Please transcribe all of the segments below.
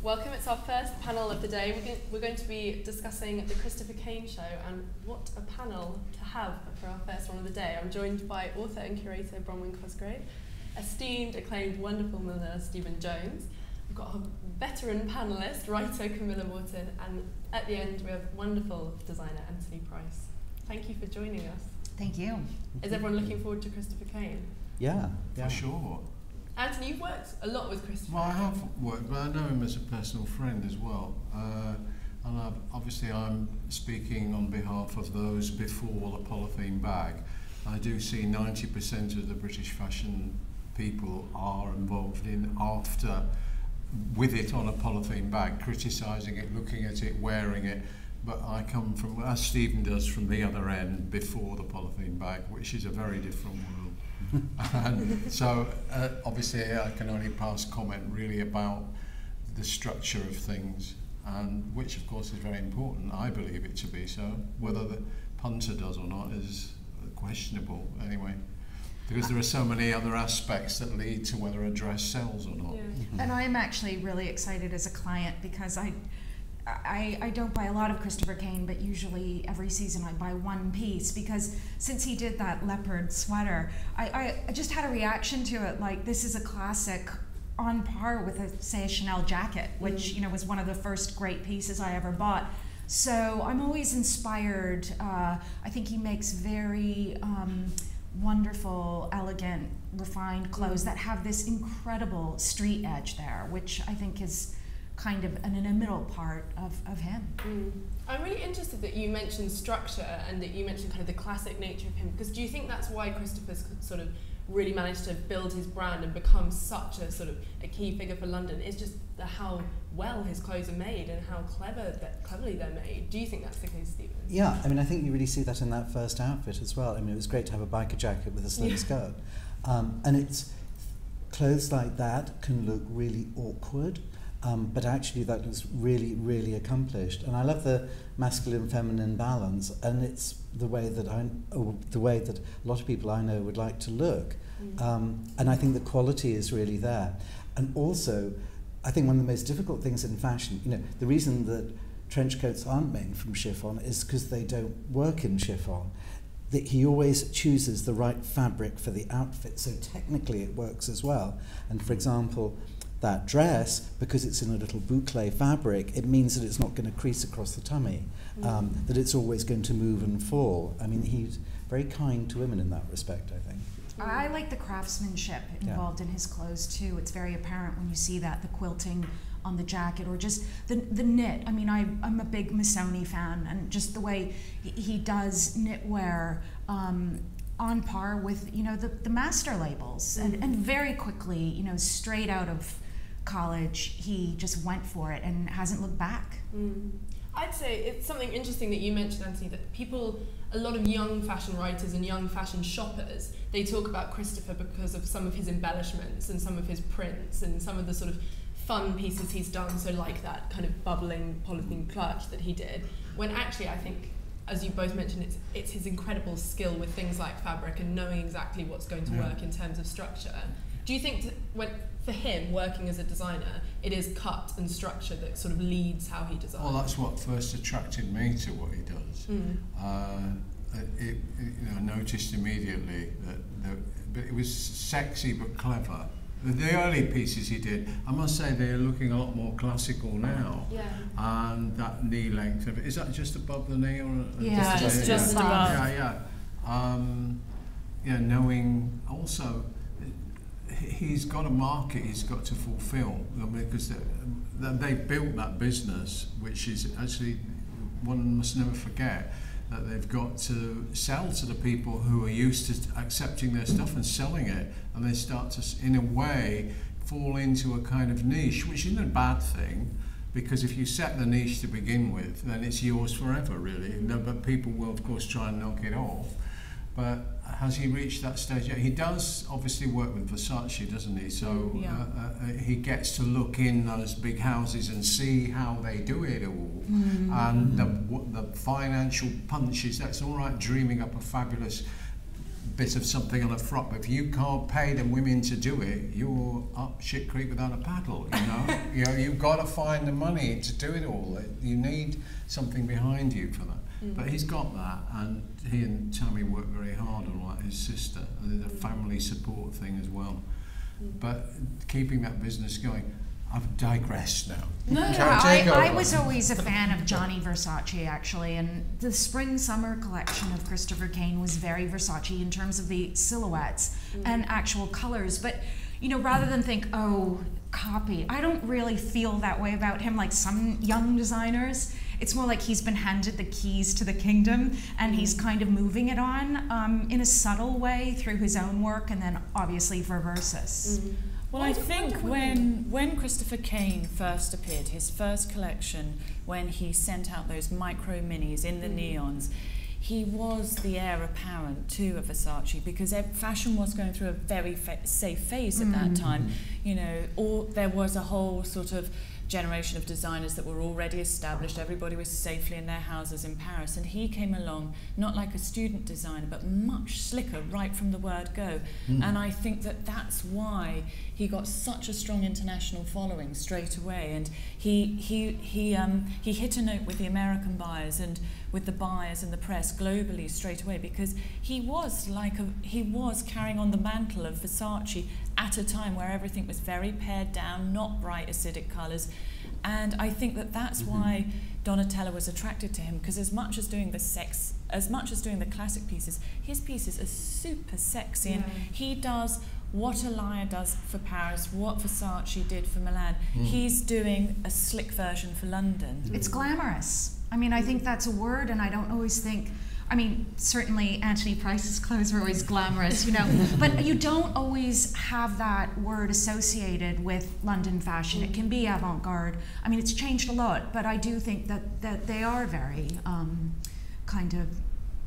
Welcome, it's our first panel of the day. We're going to be discussing the Christopher Kane show, and what a panel to have for our first one of the day. I'm joined by author and curator Bronwyn Cosgrave, esteemed, acclaimed, wonderful milliner Stephen Jones. We've got a veteran panellist, writer Camilla Morton, and at the end we have wonderful designer Antony Price. Thank you for joining us. Thank you. Is everyone looking forward to Christopher Kane? Yeah. For sure. Anthony, you've worked a lot with Christopher. Well, I have worked, but I know him as a personal friend as well. And obviously I'm speaking on behalf of those before the polythene bag. I do see 90% of the British fashion people are involved in after, with it on a polythene bag, criticising it, looking at it, wearing it. But I come from, as Stephen does, from the other end, before the polythene bag, which is a very different world. And so obviously I can only pass comment really about the structure of things, and which of course is very important. I believe it to be so. Whether the punter does or not is questionable anyway, because there are so many other aspects that lead to whether a dress sells or not. Yeah. And I'm actually really excited as a client because I don't buy a lot of Christopher Kane, but usually every season I buy one piece, because since he did that leopard sweater, I just had a reaction to it like, this is a classic on par with, say, a Chanel jacket, which you know was one of the first great pieces I ever bought. So I'm always inspired. I think he makes very wonderful, elegant, refined clothes that have this incredible street edge there, which I think is kind of an inimital part of him. I'm really interested that you mentioned structure and that you mentioned kind of the classic nature of him, because do you think that's why Christopher's sort of really managed to build his brand and become such a sort of a key figure for London? It's just how well his clothes are made and how cleverly they're made. Do you think that's the case, Stephen? Yeah, I mean, I think you really see that in that first outfit as well. I mean, it was great to have a biker jacket with a slim skirt. And it's clothes like that can look really awkward. But actually that was really, really accomplished. And I love the masculine-feminine balance, and it's the way that a lot of people I know would like to look. And I think the quality is really there. And also, I think one of the most difficult things in fashion, you know, the reason that trench coats aren't made from chiffon is because they don't work in chiffon. That he always chooses the right fabric for the outfit, so technically it works as well. And for example, that dress, because it's in a little boucle fabric, it means that it's not going to crease across the tummy, that it's always going to move and fall. I mean, he's very kind to women in that respect, I think. I like the craftsmanship involved in his clothes too. It's very apparent when you see that, the quilting on the jacket, or just the knit. I mean, I'm a big Missoni fan, and just the way he does knitwear on par with, you know, the master labels, and very quickly, you know, straight out of college, he just went for it and hasn't looked back. I'd say it's something interesting that you mentioned, Anthony, that people, a lot of young fashion writers and young fashion shoppers, they talk about Christopher because of some of his embellishments and some of his prints and some of the sort of fun pieces he's done, so like that kind of bubbling polythene clutch that he did, when actually I think, as you both mentioned, it's his incredible skill with things like fabric and knowing exactly what's going to work in terms of structure. Do you think for him, working as a designer, it is cut and structure that sort of leads how he designs? Well, that's what first attracted me to what he does. You know, I noticed immediately that it was sexy but clever. The early pieces he did, I must say, they're looking a lot more classical now. Yeah. And that knee length of it, is that just above the knee, or Yeah, just above. Yeah, knowing also he's got a market he's got to fulfill, because they built that business, which is actually, one must never forget that they've got to sell to the people who are used to accepting their stuff and selling it, and they start to, in a way, fall into a kind of niche, which isn't a bad thing, because if you set the niche to begin with, then it's yours forever, really. But people will, of course, try and knock it off. But has he reached that stage yet? He does obviously work with Versace, doesn't he? So he gets to look in those big houses and see how they do it all. And the financial punches, that's all right, dreaming up a fabulous bit of something on a frock, but if you can't pay the women to do it, you're up shit creek without a paddle, you know. You know, you've got to find the money to do it all. You need something behind you for that. But he's got that, and he and Tammy work very hard on that, his sister, and there's a family support thing as well. But keeping that business going, I've digressed now. No, I was always a fan of Gianni Versace, actually, and the spring-summer collection of Christopher Kane was very Versace in terms of the silhouettes and actual colors. But, you know, rather than think, oh, copy, I don't really feel that way about him like some young designers. It's more like he's been handed the keys to the kingdom, and he's kind of moving it on in a subtle way through his own work, and then obviously for Versace. Well, I think when Christopher Kane first appeared, his first collection, when he sent out those micro minis in the neons, he was the heir apparent too of Versace, because fashion was going through a very safe phase at that time. You know, there was a whole sort of generation of designers that were already established. Everybody was safely in their houses in Paris, and he came along not like a student designer, but much slicker right from the word go. And I think that that's why he got such a strong international following straight away, and he hit a note with the American buyers and with the buyers and the press globally straight away, because he was carrying on the mantle of Versace at a time where everything was very pared down, not bright acidic colours. And I think that that's why Donatella was attracted to him, because as much as doing the classic pieces, his pieces are super sexy, and he does what Alaya does for Paris, what Versace did for Milan. He's doing a slick version for London. It's glamorous. I mean, I think that's a word, and I don't always think, I mean, certainly Antony Price's clothes are always glamorous, you know, but you don't always have that word associated with London fashion. It can be avant-garde. I mean, it's changed a lot, but I do think that they are very kind of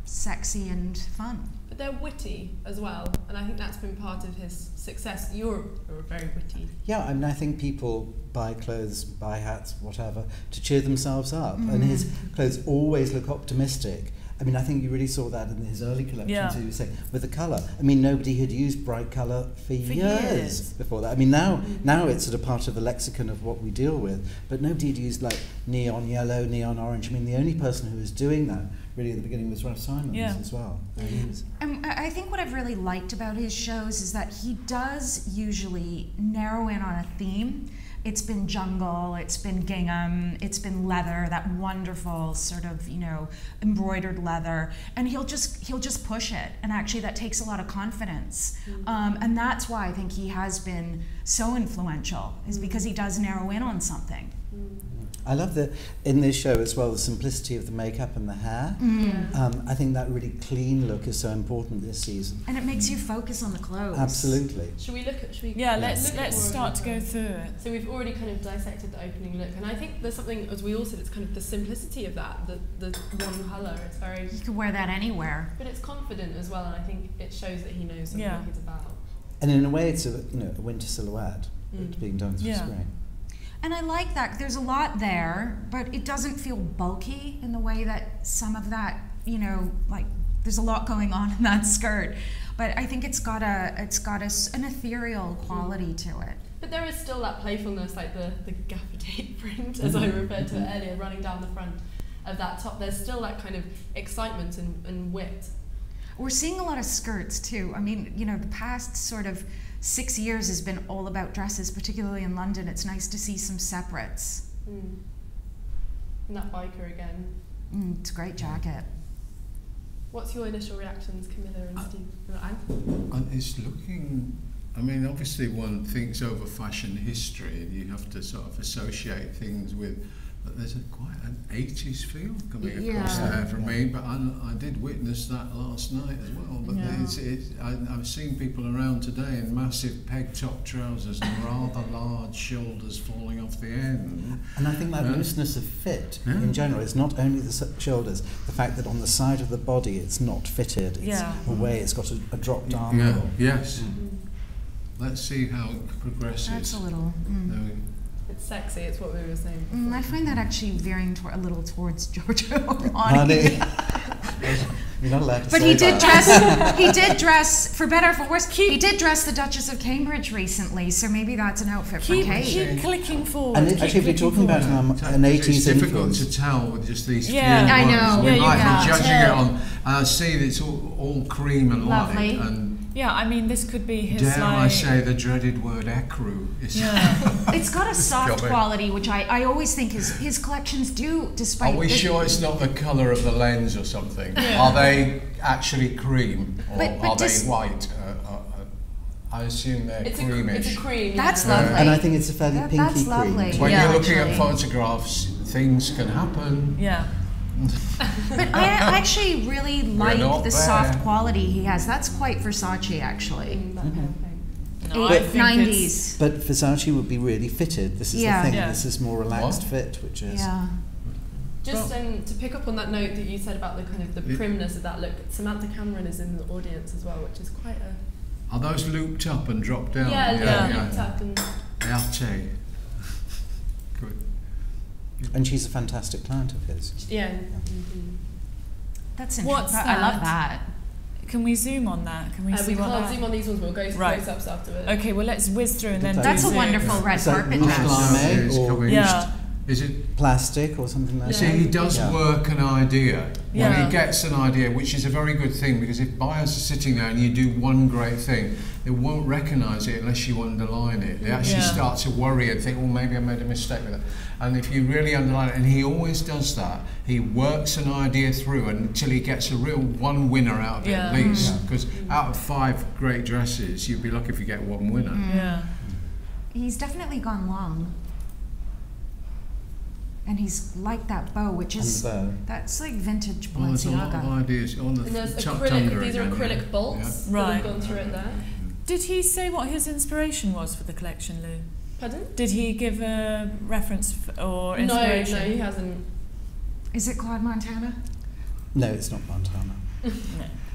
sexy and fun. But they're witty as well, and I think that's been part of his success. You're very witty. Yeah, I mean, I think people buy clothes, buy hats, whatever, to cheer themselves up, and his clothes always look optimistic. I mean, I think you really saw that in his early collections, as you were saying, with the colour. I mean, nobody had used bright colour for years before that. I mean, now it's sort of part of the lexicon of what we deal with, but nobody had used like neon yellow, neon orange. I mean, the only person who was doing that really at the beginning was Ralph Simons as well. I think what I've really liked about his shows is that he does usually narrow in on a theme. It's been jungle, it's been gingham, it's been leather, that wonderful sort of, you know, embroidered leather, and he'll just push it, and actually that takes a lot of confidence. And that's why I think he has been so influential, is because he does narrow in on something. I love in this show as well, the simplicity of the makeup and the hair. I think that really clean look is so important this season. And it makes you focus on the clothes. Absolutely. Should we look at? Let's start to go through it. So we've already kind of dissected the opening look, and I think there's something, as we all said, it's kind of the simplicity of that, the one colour. It's very. You could wear that anywhere. But it's confident as well, and I think it shows that he knows what he's about. And in a way, it's a winter silhouette being done through spring. And I like that. There's a lot there, but it doesn't feel bulky in the way that some of that, you know, like there's a lot going on in that skirt. But I think it's got an ethereal quality to it. But there is still that playfulness, like the gaffer tape print, as I referred to it earlier, running down the front of that top. There's still that kind of excitement and wit. We're seeing a lot of skirts too. I mean, you know, the past sort of 6 years has been all about dresses, particularly in London. It's nice to see some separates. And that biker again. It's a great jacket. What's your initial reactions, Camilla and Steve? It's looking, I mean, obviously one thinks over fashion history, and you have to sort of associate things with, but there's quite an 80s feel coming across there for me, but I did witness that last night as well. But I've seen people around today in massive peg top trousers and rather large shoulders falling off the end. And I think that looseness of fit in general is not only the shoulders, the fact that on the side of the body it's not fitted, it's a way, it's got a dropped arm. Yes. Let's see how it progresses. That's a little. It's sexy, it's what we were saying before. I find that actually veering a little towards Giorgio Armani. You're not allowed to But say he did that. dress. He did dress, for better or for worse. He did dress the Duchess of Cambridge recently, so maybe that's an outfit for Kate. Keep clicking forward. And actually, if you're talking about an 80s it's difficult influence, to tell with just these Yeah. few I ones. know. We Yeah, you might can't be judging tell. it on. I see that it's all cream and Lovely. light. And Yeah, I mean, this could be his, dare I like... say the dreaded word ecru. Yeah. It's got a soft Got me. quality, which I always think his collections do, despite. Are we this- sure it's not the colour of the lens or something? Yeah. Are they actually cream or But are they dis- white? I assume they're It's creamish. a cream. That's yeah. lovely. and I think it's a fairly That's pinky lovely. cream. When Yeah, you're looking actually. at photographs, things can happen. Yeah. But I actually really like not the there. soft quality he has. That's quite Versace, actually. That kind of thing. No, I think 90s. But Versace would be really fitted. This is Yeah. the thing. Yeah. This is more relaxed What? fit, which is Yeah. Just to pick up on that note that you said about the kind of the primness of that look, Samantha Cameron is in the audience as well, which is quite a Are those looped up and dropped down? looped up and Arte. Good. and she's a fantastic client of his. yeah. That's What's interesting. I love that? that. Can we zoom on that? Can we see We what can't that... zoom on these ones. We'll go to Right. close-ups afterwards. Okay, well, let's whiz through and then do That's a zoom. wonderful red It's like carpet mousse dress. lame It's or coming. Yeah. Is it? plastic or something like Yeah. See, that. he does Yeah. work an idea. When Yeah. he gets an idea, which is a very good thing, because if buyers are sitting there and you do one great thing, they won't recognise it unless you underline it. They actually Yeah. start to worry and think, oh, maybe I made a mistake with that. And if you really underline it, and he always does that, he works an idea through until he gets a real one winner out of it Yeah. at least. Yeah. Because out of 5 great dresses, you'd be lucky if you get one winner. Yeah. He's definitely gone long. And he's like that bow, which And is the bow. that's like vintage Oh, there's a lot of Balenciaga. ideas on the And there's tucked acrylic. under These are again, acrylic yeah. bolts that Right. have gone through it there. Did he say what his inspiration was for the collection, Lou? Pardon? Did he give a reference or No, inspiration? no, he hasn't. Is it Claude Montana? No, it's not Montana. No.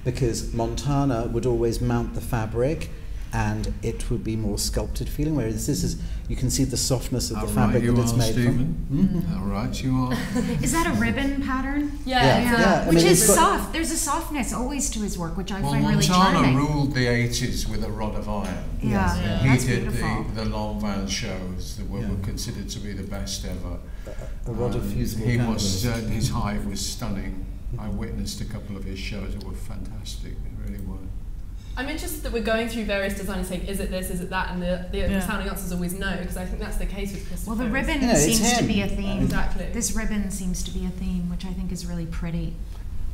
Because Montana would always mount the fabric and it would be more sculpted feeling, whereas this is, you can see the softness of How the right fabric you that it's are, made Stephen. from. Mhm. How right you are. Is that a ribbon pattern? Yeah. Yeah. I Which mean, is it's got- soft. There's a softness always to his work, which I Well, find really Montana charming. ruled the 80s with a rod of iron. Yeah, Yes. Yeah. He that's did beautiful. the Lanvin shows that were Yeah. considered to be the best ever. A rod of fusible He canvas. was, his height was stunning. I witnessed a couple of his shows that were fantastic. They really were. I'm interested that we're going through various designers saying, is it this, is it that? And the Yeah. sounding answer is always no, because I think that's the case with Christopher. Well, the ribbon Yeah, it's seems to him. be a theme. Exactly. This ribbon seems to be a theme, which I think is really pretty.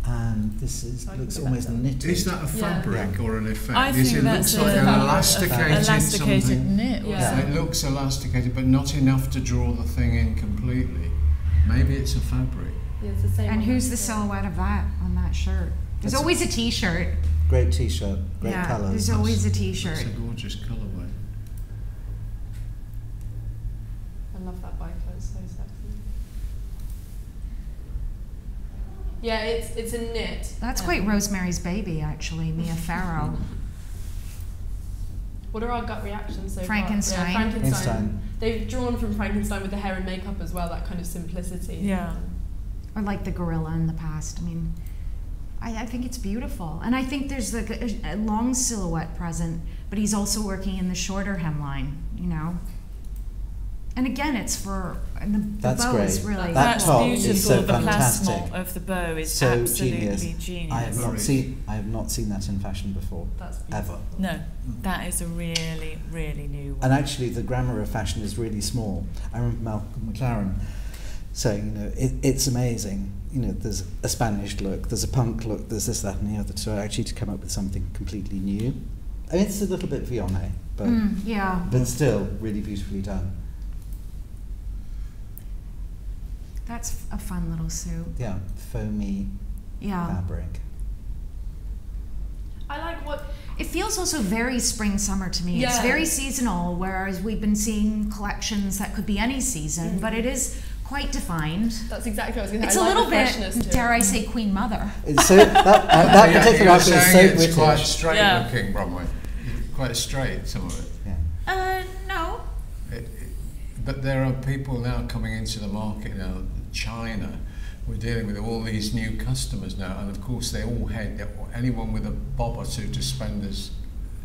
And this is, So I can looks put almost that down. knitted. Is that a fabric or an effect? I think it that's looks like a- an a elasticated, elasticated something. knit. Or Yeah. something. It looks elasticated, but not enough to draw the thing in completely. Maybe it's a fabric. Yeah, it's the same And on who's that, the yeah. silhouette of that on that shirt? There's That's- always a T-shirt. Great t-shirt, great Yeah, colours. there's always a T-shirt. It's a gorgeous colourway. I love that biker, it's so sexy. Yeah, it's a knit. That's quite Rosemary's Baby, actually, Mia Farrow. What are our gut reactions so Frankenstein. far? Yeah, Frankenstein. Frankenstein. They've drawn from Frankenstein with the hair and makeup as well, that kind of simplicity. Yeah. Or like the gorilla in the past. I mean, I think it's beautiful. And I think there's like a long silhouette present, but he's also working in the shorter hemline, you know? And again, it's for, and the That's bow is great. really That That's top beautiful. is so the fantastic. plasmon of the bow is So absolutely genius. genius. I have Very. I have not seen that in fashion before, That's beautiful. ever. No, that is a really, really new one. And actually, the grammar of fashion is really small. I remember Malcolm McLaren saying, you know, it's amazing. You know, there's a Spanish look, there's a punk look, there's this, that, and the other. So actually, to come up with something completely new, I mean, it's a little bit Vianney, but yeah. but still really beautifully done. That's a fun little suit. Yeah, foamy Yeah. fabric. I like what It feels also very spring summer to me. It's Yeah. very seasonal, whereas we've been seeing collections that could be any season, but it is quite defined. that's exactly what I was going to It's say. a I like little the freshness bit, to dare it. I say, Queen Mother. It's so that Yeah, particular you were outfit is so saying British. it's quite straight Yeah. looking, Bronwyn. Quite straight, some of it. Yeah. No. But there are people now coming into the market now, China, we're dealing with all these new customers now, and of course they all head, anyone with a bob or two to spend us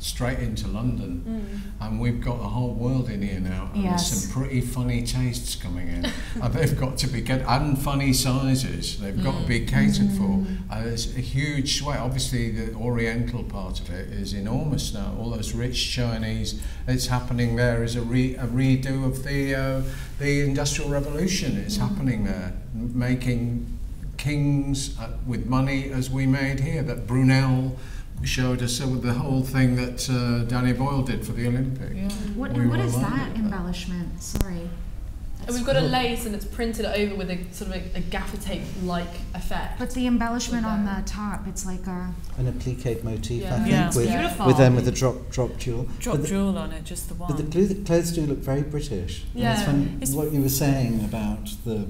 straight into London, and we've got the whole world in here now, and there's some pretty funny tastes coming in, and they've got to be and funny sizes. They've got to be catered for. There's a huge sway. Obviously, the Oriental part of it is enormous now. All those rich Chinese. It's happening there as a redo of the Industrial Revolution. It's happening there, making kings with money as we made here. That Brunel showed us with the whole thing that Danny Boyle did for the Olympic. Yeah. What is that embellishment? Sorry. We've got a lace and it's printed over with a sort of a gaffer tape-like effect. But the embellishment on the top, it's like an applique motif, I think, it's with beautiful. with a drop jewel. Jewel on it, just the one. But the clothes do look very British. Yeah. And it's what you were saying about the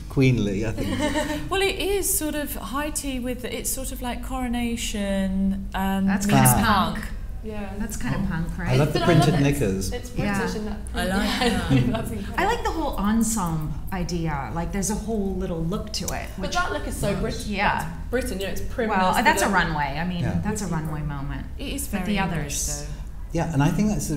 queenly, I think. Well, it is sort of high tea with, it's sort of like Coronation. That's meets kind of punk. punk. Yeah. That's kind of punk, right? I love the printed knickers. It's British in that. I like that. That's incredible. I like the whole ensemble idea. Like, there's a whole little look to it. But that look is so British. Yeah. That's Britain, it's prim. Well, that's a runway. I mean, that's a runway moment. It is But very the English, others. though. Yeah, and I think that's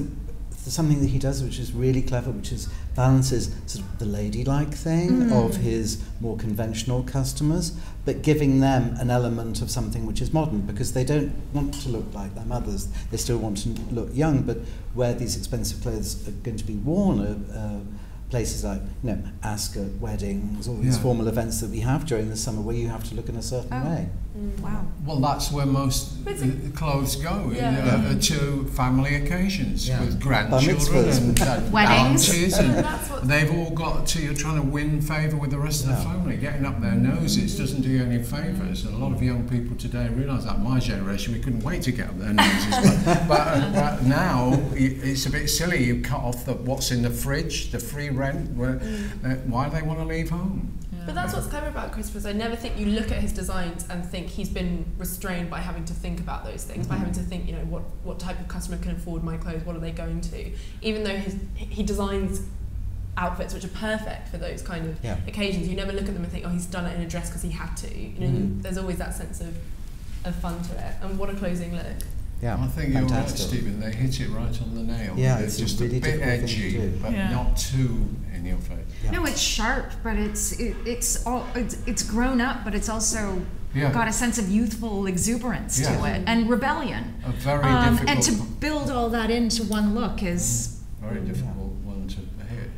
something that he does which is really clever, which is balances sort of the ladylike thing of his more conventional customers, but giving them an element of something which is modern, because they don't want to look like their mothers. They still want to look young, but where these expensive clothes are going to be worn are places like, Ascot, weddings, all these formal events that we have during the summer where you have to look in a certain way. Wow. Well, that's where most clothes go, to family occasions with grandchildren and weddings. aunties, and they've all got to, you're trying to win favour with the rest of the family. Getting up their noses doesn't do you any favours, and a lot of young people today realise that. My generation, we couldn't wait to get up their noses, but now it's a bit silly. You cut off what's in the fridge, the free rent. Why do they want to leave home? But that's what's clever about Christopher, is I never think you look at his designs and think he's been restrained by having to think about those things, by having to think, what type of customer can afford my clothes, what are they going to? Even though he designs outfits which are perfect for those kind of occasions, you never look at them and think, oh, he's done it in a dress because he had to. There's always that sense of fun to it. And what a closing look. Yeah, I think you're right, Stephen. They hit it right on the nail. Yeah, it's just really a bit edgy, but not too in your face. Yeah. No, it's sharp, but it's grown up, but it's also got a sense of youthful exuberance to it and rebellion. A very difficult. And to build all that into one look is very difficult one to hit.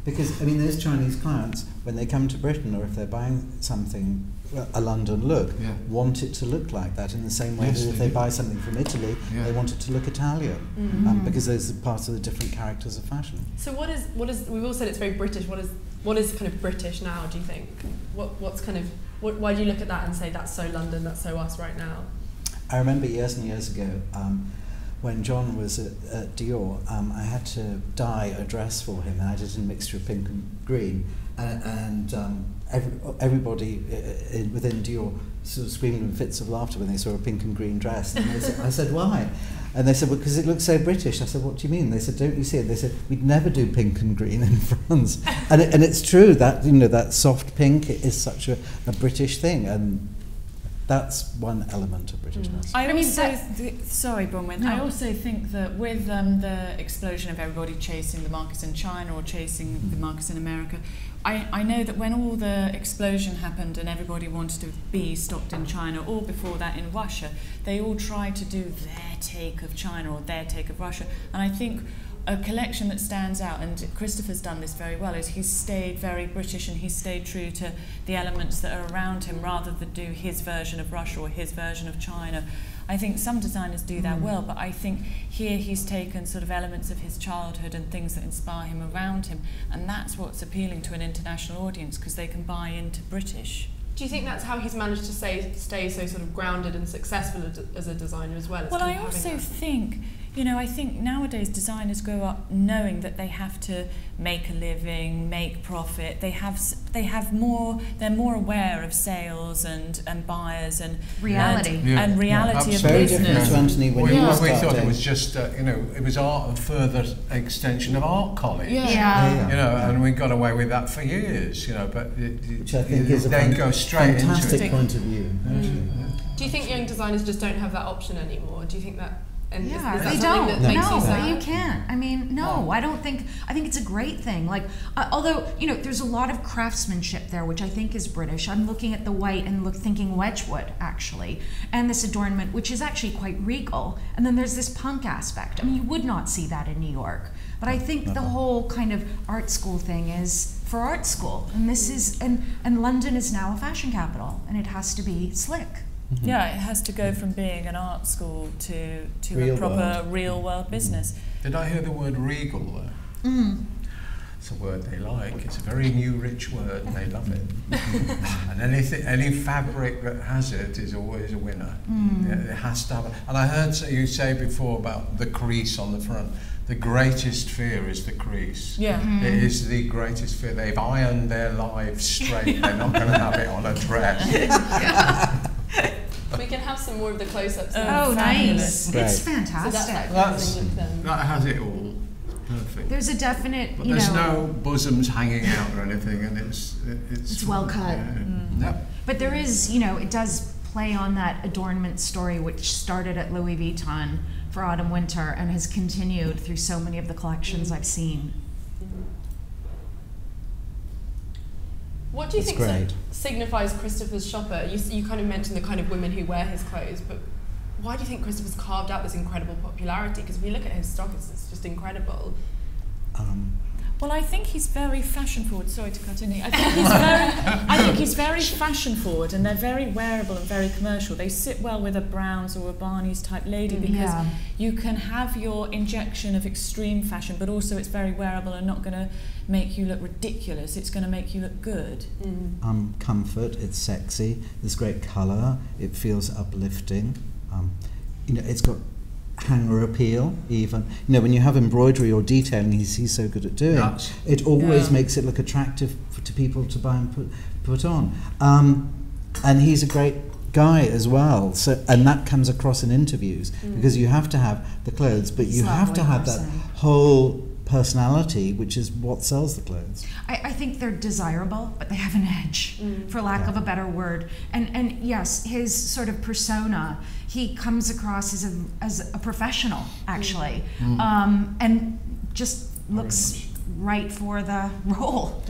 Because those Chinese clients, when they come to Britain, or if they're buying something, a London look, want it to look like that, in the same way that if they buy something from Italy, they want it to look Italian, because those are parts of the different characters of fashion. So what is we've all said it's very British. What is kind of British now, do you think? Why do you look at that and say that's so London, that's so us right now? I remember years and years ago, when John was at Dior, I had to dye a dress for him, and I did a mixture of pink and green, and everybody within Dior sort of screamed in fits of laughter when they saw a pink and green dress. And I said, why? And they said, well, because it looks so British. I said, what do you mean? They said, don't you see it? They said, we'd never do pink and green in France. And it's true that, that soft pink is such a British thing, and that's one element of Britishness. Sorry, Bronwyn. No. I also think that with the explosion of everybody chasing the markets in China or chasing the markets in America, I know that when all the explosion happened and everybody wanted to be stocked in China, or before that in Russia, they all tried to do their take of China or their take of Russia. And I think a collection that stands out, and Christopher's done this very well, is he's stayed very British and he's stayed true to the elements that are around him rather than do his version of Russia or his version of China. I think some designers do that well, but I think here he's taken sort of elements of his childhood and things that inspire him around him, and that's what's appealing to an international audience, because they can buy into British. Do you think that's how he's managed to stay so sort of grounded and successful as a designer as well? Well, I also think you know, I think nowadays designers grow up knowing that they have to make a living, make profit. They're more aware of sales and buyers and reality and reality of Very business. different to Antony when we you thought started. it was just, you know, it was art, a further extension of art college. Yeah. You know, and we got away with that for years, you know, but Which I think is a then go straight fantastic into it. point of view. Actually. Do you think young designers just don't have that option anymore? Do you think that? And is that they something don't. that makes you sad? You can't. I mean, no, I don't think. I think it's a great thing. Like, although you know, there's a lot of craftsmanship there, which I think is British. I'm looking at the white and thinking Wedgwood actually, and this adornment, which is actually quite regal. And then there's this punk aspect. I mean, you would not see that in New York. But I think the whole kind of art school thing is for art school, and this is and London is now a fashion capital, and it has to be slick. Yeah, it has to go from being an art school to Real a proper world. real world business. Did I hear the word regal there? It's a word they like. It's a very new, rich word, and they love it. And any fabric that has it is always a winner. It has to have it. And I heard you say before about the crease on the front. The greatest fear is the crease. Yeah. It is the greatest fear. They've ironed their lives straight. They're not going to have it on a dress. We can have some more of the close-ups. Oh, nice! Great. It's So that's fantastic. like That's- with them. That has it all. Perfect. There's a definite, But you there's know. no bosoms hanging out or anything, and it's well cut. Yep. But there is, you know, it does play on that adornment story which started at Louis Vuitton for autumn winter and has continued through so many of the collections I've seen. What do you It's think great. signifies Christopher's shopper? You kind of mentioned the kind of women who wear his clothes, but why do you think Christopher's carved out this incredible popularity? Because if you look at his stock, it's just incredible. Well, I think he's very fashion forward. Sorry to cut in here. I think he's very fashion forward, and they're very wearable and very commercial. They sit well with a Browns or a Barney's type lady because you can have your injection of extreme fashion, but also it's very wearable and not going to make you look ridiculous. It's going to make you look good. Comfort, it's sexy, there's great colour, it feels uplifting. You know, it's got hanger appeal even. You know, when you have embroidery or detailing, he's so good at doing, it always makes it look attractive to people to buy and put on. And he's a great guy as well, so, and that comes across in interviews because you have to have the clothes, but you have to have that whole personality, which is what sells the clothes. I think they're desirable, but they have an edge, for lack of a better word. And yes, his sort of persona, he comes across as a professional, actually, and just looks right for the role.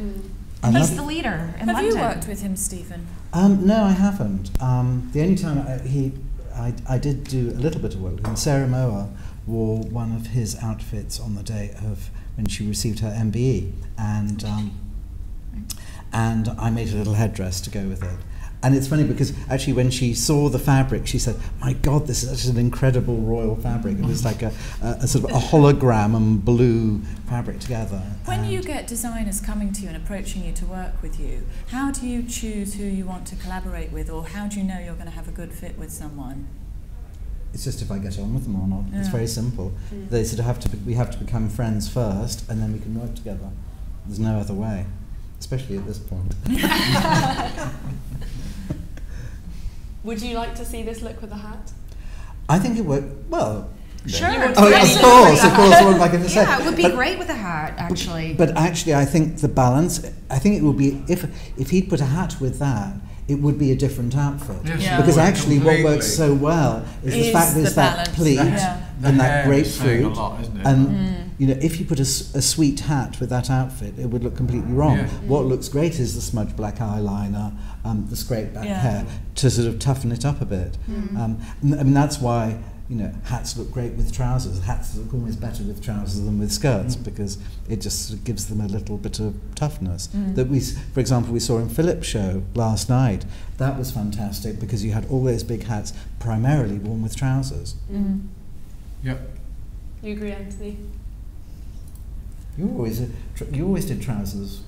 He's the leader in Have London. you worked with him, Stephen? No, I haven't. The only time I did do a little bit of work with him, Sarah Moa wore one of his outfits on the day of when she received her MBE, and I made a little headdress to go with it. And it's funny because actually when she saw the fabric, she said, "My God, this is such an incredible royal fabric." It was like a sort of a hologram and blue fabric together. When you get designers coming to you and approaching you to work with you, how do you choose who you want to collaborate with, or how do you know you're going to have a good fit with someone? It's just if I get on with them or not. It's very simple. They sort of we have to become friends first, and then we can work together. There's no other way, especially at this point. Would you like to see this look with a hat? I think it worked well. Sure. Oh, of course. What am I going to say? Yeah, it would be great with a hat, actually. But actually, I think the balance. I think it would be if he'd put a hat with that, it would be a different outfit. Yes, because actually, what works completely. so well is the fact there's that balance. pleat The and that hair is saying a grapefruit. lot, isn't it? And you know, if you put a sweet hat with that outfit, it would look completely wrong. Yeah. What looks great is the smudged black eyeliner, the scraped back hair, to sort of toughen it up a bit. I mean, that's why, you know, hats look great with trousers. Hats look always better with trousers than with skirts because it just sort of gives them a little bit of toughness. That for example, we saw in Philip's show last night. That was fantastic because you had all those big hats primarily worn with trousers. Yep. You agree, Antony? You always did trousers.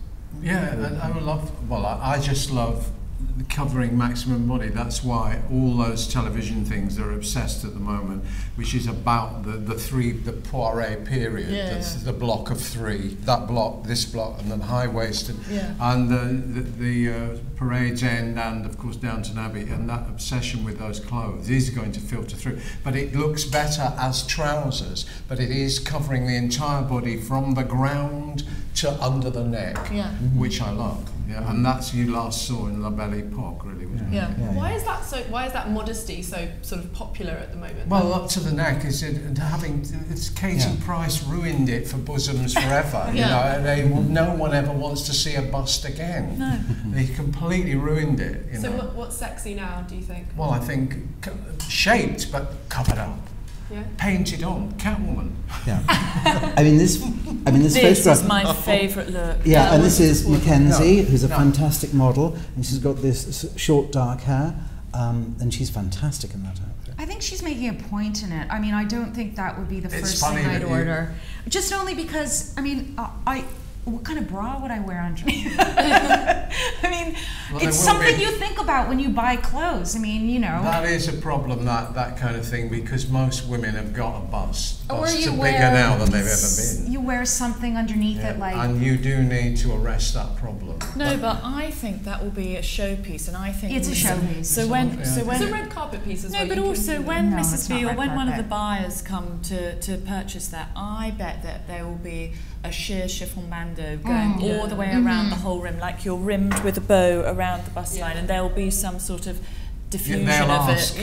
Yeah, and I love. Well, I just love covering maximum body. That's why all those television things are obsessed at the moment, which is about the Poiret period. That's the block of 3, that block, this block, and then high waisted, and the Parade's End, and of course Downton Abbey, and that obsession with those clothes is going to filter through. But it looks better as trousers, but it is covering the entire body from the ground to under the neck, which I love. Yeah, and that's you last saw in La Belle Epoque, really. Wasn't it? Why is that so? Why is that modesty so sort of popular at the moment? Well, up to the neck is it, and it's Katie Price ruined it for bosoms forever. You know, no one ever wants to see a bust again. No, they completely ruined it. You so know? What's sexy now? Do you think? Well, I think shaped but covered up. Yeah. Painted on, Catwoman. Yeah. I mean this this photograph is my favourite look. Yeah, and this is Mackenzie, who's a fantastic model, and she's got this short dark hair, and she's fantastic in that outfit. I think she's making a point in it. I mean, I don't think that would be the first thing I'd order. Just only because, I mean, what kind of bra would I wear underneath? I mean, it's something you think about when you buy clothes. I mean, you know. That is a problem, that kind of thing, because most women have got a bust. Busts are bigger wear now than they've ever been. You wear something underneath it, like. And you do need to arrest that problem. No, but I think that will be a showpiece, and I think it's a showpiece. So when it's a red carpet piece as well. No, but also when Mrs. B or when carpet. one of the buyers come to purchase that, I bet that there will be a sheer chiffon bandeau going all the way around the whole rim, like you're rimmed with a bow around the bust line, and there will be some sort of diffusion of it. They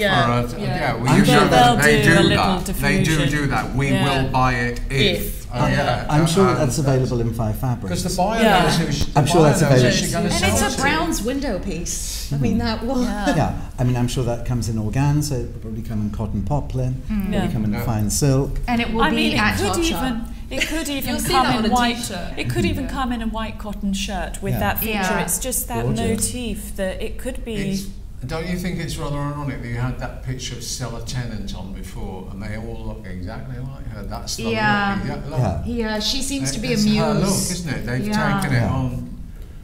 do that. We will buy it if. I'm sure that's available in 5 fabrics. Because the buyer knows who's I'm sure that's available. And it's a Brown's window piece. I mean, that will. Yeah, I mean, I'm sure that comes in organza. It will probably come in cotton poplin. It will come in fine silk. And it will be at Topshop. It could even come in white. It could even come in a white cotton shirt with that feature. Yeah. It's just that motif that it could be. Don't you think it's rather ironic that you had that picture of Stella Tennant on before, and they all look exactly like her? That's the look. Yeah, she seems to be a muse. It's her look, isn't it? They've taken it on.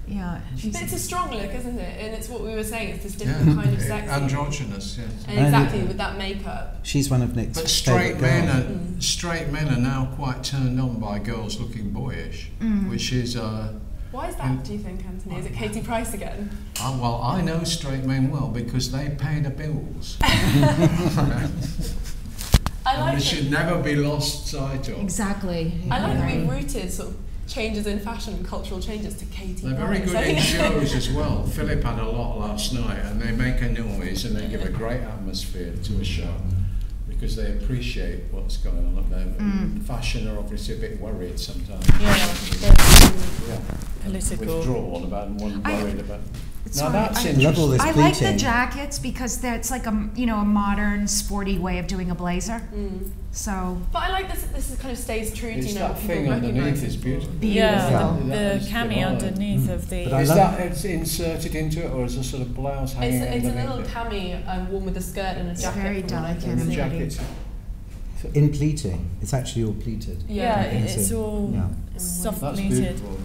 Yeah, but it's a strong look, isn't it? And it's what we were saying. It's this different kind of sexy. Androgynous, yes. And exactly with that makeup. She's one of Nick's But straight men are now quite turned on by girls looking boyish, which is. Why is that, do you think, Anthony? Is it Katie Price again? Well, I know straight men well because they pay the bills. They should never be lost sight of. Exactly. I like that we've rooted sort of changes in fashion, cultural changes to Katie Price. They're very good in shows as well. Philip had a lot last night, and they make a noise and they give a great atmosphere to a show because they appreciate what's going on up there. Fashion are obviously a bit worried sometimes. Political. Withdrawn about and one worried about. Now that's I interesting. I like the jackets because it's like a modern, sporty way of doing a blazer. So. But I like this. This kind of stays true to that thing underneath is beautiful. Yeah, the cami underneath of the. Is that it's inserted into it, or is a sort of blouse hanging It's a underneath little cami worn with a skirt and a jacket. It's very delicate and jacket. In pleating, it's actually all pleated. Yeah, it's all soft That's pleated. beautiful.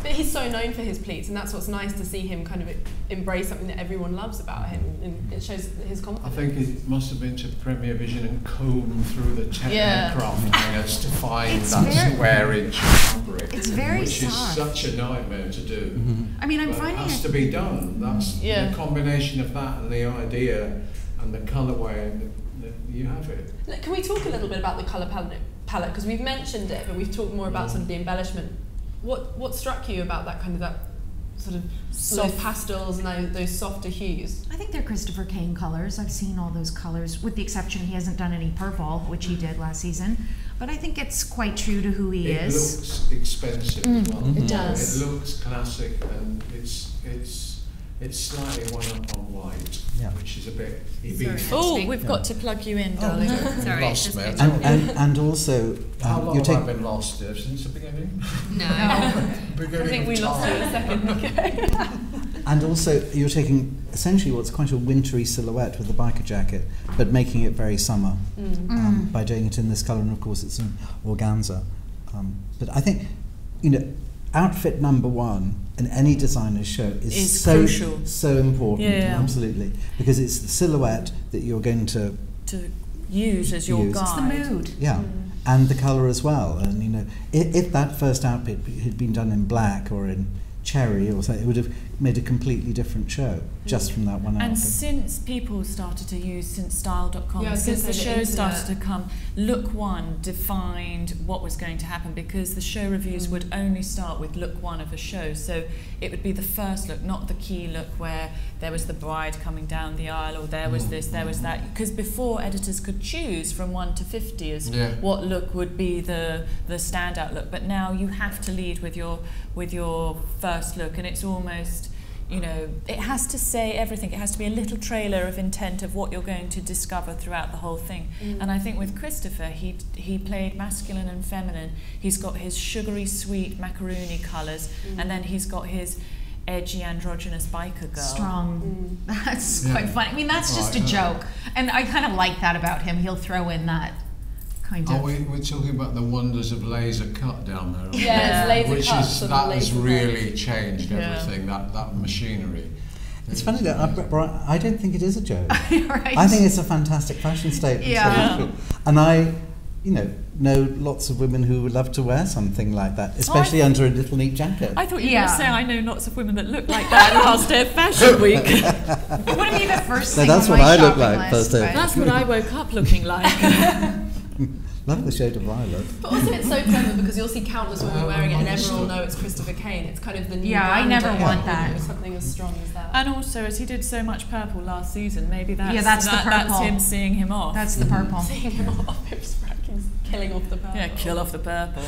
But he's so known for his pleats, and that's what's nice to see him kind of embrace something that everyone loves about him, and it shows his confidence. I think it must have been to Premier Vision and comb through the aircraft hangers to find that square inch fabric. It's very which soft. is such a nightmare to do. I mean, I'm but finding it has to be done. That's the combination of that and the idea and the colourway, and you have it. Look, can we talk a little bit about the colour palette? Because we've mentioned it, but we've talked more about sort of the embellishment. What struck you about that kind of that sort of soft pastels and those softer hues? I think they're Christopher Kane colors. I've seen all those colors, with the exception he hasn't done any purple, which he did last season. But I think it's quite true to who he is. It looks expensive as well. It does. It looks classic, and it's slightly one up on white, which is a bit. Oh, we've got to plug you in, darling. Sorry, lost me. And also, how long have I been lost there since the beginning? No. I think we lost you in a second. Okay. And also, you're taking essentially what's quite a wintry silhouette with the biker jacket, but making it very summer by doing it in this colour, and of course it's an organza. But I think, outfit number one in any designer's show is so crucial. So important. Yeah. Absolutely, because it's the silhouette that you're going to use as your guide. It's the mood. Yeah. And the colour as well. And you know, if that first outfit had been done in black or in cherry or something, it would have made a completely different show just from that one outfit. And since people started to use, since style.com, since the show started to come, look one defined what was going to happen, because the show reviews would only start with look one of a show. So it would be the first look, not the key look where there was the bride coming down the aisle, or there was this, there was that. Because before, editors could choose from 1 to 50 as what look would be the standout look. But now you have to lead with your first look, and it's almost, you know, it has to say everything. It has to be a little trailer of intent of what you're going to discover throughout the whole thing. And I think with Christopher, he played masculine and feminine. He's got his sugary sweet macaroony colours, and then he's got his edgy androgynous biker girl. Strong. That's quite funny. I mean, that's just a joke. And I kind of like that about him. He'll throw in that kind of... We're talking about the wonders of laser cut down there. Aren't Yeah, it's laser which cut. is, that has really changed everything, that machinery. It's funny that I don't think it is a joke. Right. I think it's a fantastic fashion statement. Yeah. And I, you know lots of women who would love to wear something like that, especially under a little neat jacket. I thought you were going to say I know lots of women that look like that last day of Fashion Week. It wouldn't be the first So thing that's on what my I look shopping like list, first day. but- That's what I woke up looking like. Love the shade of violet. But also it's so clever because you'll see countless women wearing it and everyone will know it's Christopher Kane. It's kind of the new I never branding, want that. you know, something as strong as that. And also, as he did so much purple last season, maybe that's, that's the purple. that's him seeing him off. That's the purple. Seeing him off, it was fucking killing off the purple. Yeah, kill off the purple.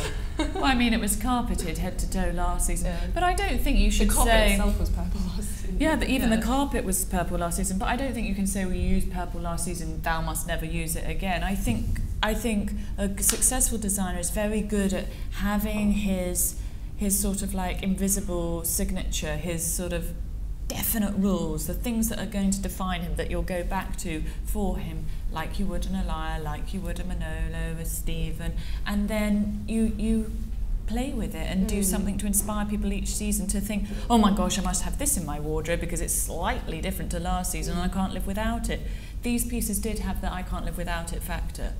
Well, I mean, it was carpeted head to toe last season. Yeah. But I don't think you should the carpet say... itself was purple last season. Yeah, even the carpet was purple last season. But I don't think you can say we used purple last season, thou must never use it again. I think a successful designer is very good at having his sort of like invisible signature, his sort of definite rules, the things that are going to define him that you'll go back to for him, like you would an Elia, like you would a Manolo, a Stephen, and then you play with it and do something to inspire people each season to think, oh my gosh, I must have this in my wardrobe because it's slightly different to last season and I can't live without it. These pieces did have the I can't live without it factor.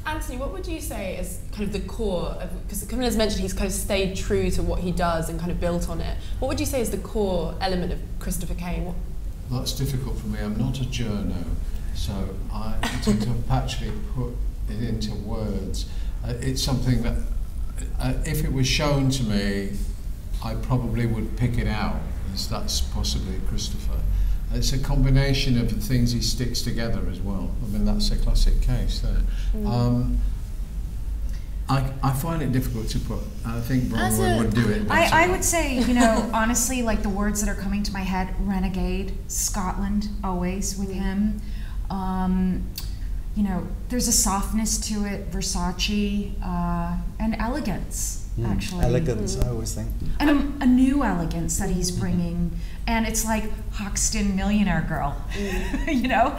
Antony, what would you say is kind of the core of, because Camilla's mentioned he's kind of stayed true to what he does and kind of built on it. What would you say is the core element of Christopher Kane? Well, that's difficult for me. I'm not a journo, so to actually put it into words, it's something that if it was shown to me, I probably would pick it out, as that's possibly Christopher. It's a combination of the things he sticks together as well. I mean, that's a classic case there. I find it difficult to put. I think Bronwyn would do it better. I would say, you know, honestly, like the words that are coming to my head, renegade, Scotland, always with him. You know, there's a softness to it, Versace, and elegance, actually. Elegance, I always think. And a new elegance that he's bringing. And it's like Hoxton Millionaire Girl, you know?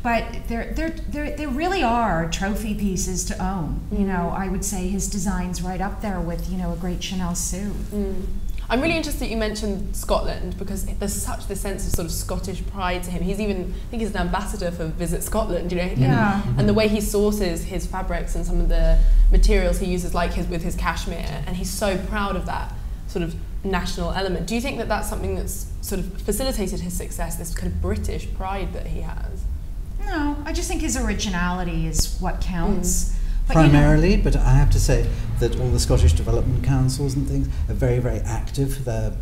But they really are trophy pieces to own. You know, I would say his design's right up there with, you know, a great Chanel suit. I'm really interested that you mentioned Scotland because there's such this sense of sort of Scottish pride to him. He's even, I think he's an ambassador for Visit Scotland, you know? Yeah. And the way he sources his fabrics and some of the materials he uses, like with his cashmere, and he's so proud of that sort of national element. Do you think that that's something that's sort of facilitated his success, this kind of British pride that he has? No, I just think his originality is what counts. But primarily, but I have to say that all the Scottish development councils and things are very, very active. They're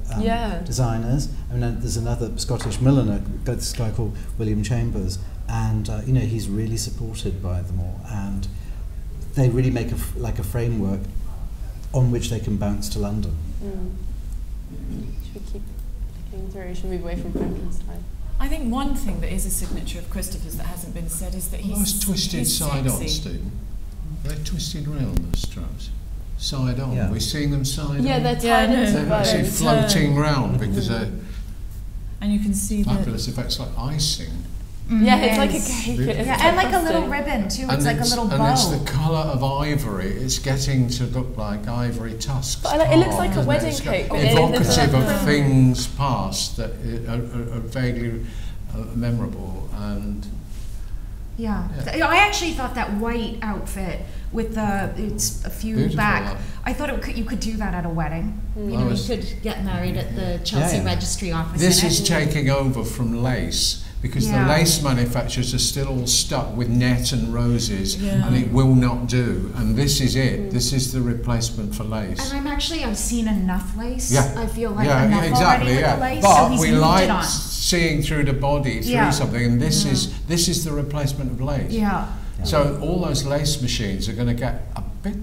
designers. I mean, there's another Scottish milliner, this guy called William Chambers, and you know, he's really supported by them all, and they really make a framework on which they can bounce to London. Should we keep looking through? Should we move away from Frankenstein? I think one thing that is a signature of Christopher's that hasn't been said is that those twisted side on, Stephen. They're twisted round, the straps. Side on. Yeah. We're seeing them side on. Yeah, they're tied into They're actually floating round because they're and you can see fabulous effects like icing. Yeah, it's like a cake. Yeah, and like a little ribbon too. It's like a little bow. And it's the colour of ivory. It's getting to look like ivory tusks. But it looks like a wedding cake. Evocative of things past that are vaguely memorable. And yeah, I actually thought that white outfit with it's a few beautiful back. I thought you could do that at a wedding. You know, you could get married at the Chelsea Registry Office. This is taking over from lace. Because the lace manufacturers are still all stuck with net and roses, and it will not do. And this is it. This is the replacement for lace. And I've seen enough lace. Yeah. I feel like enough already with the lace. But so we like seeing through the body, through something, and this is the replacement of lace. Yeah. So all those lace machines are going to get a bit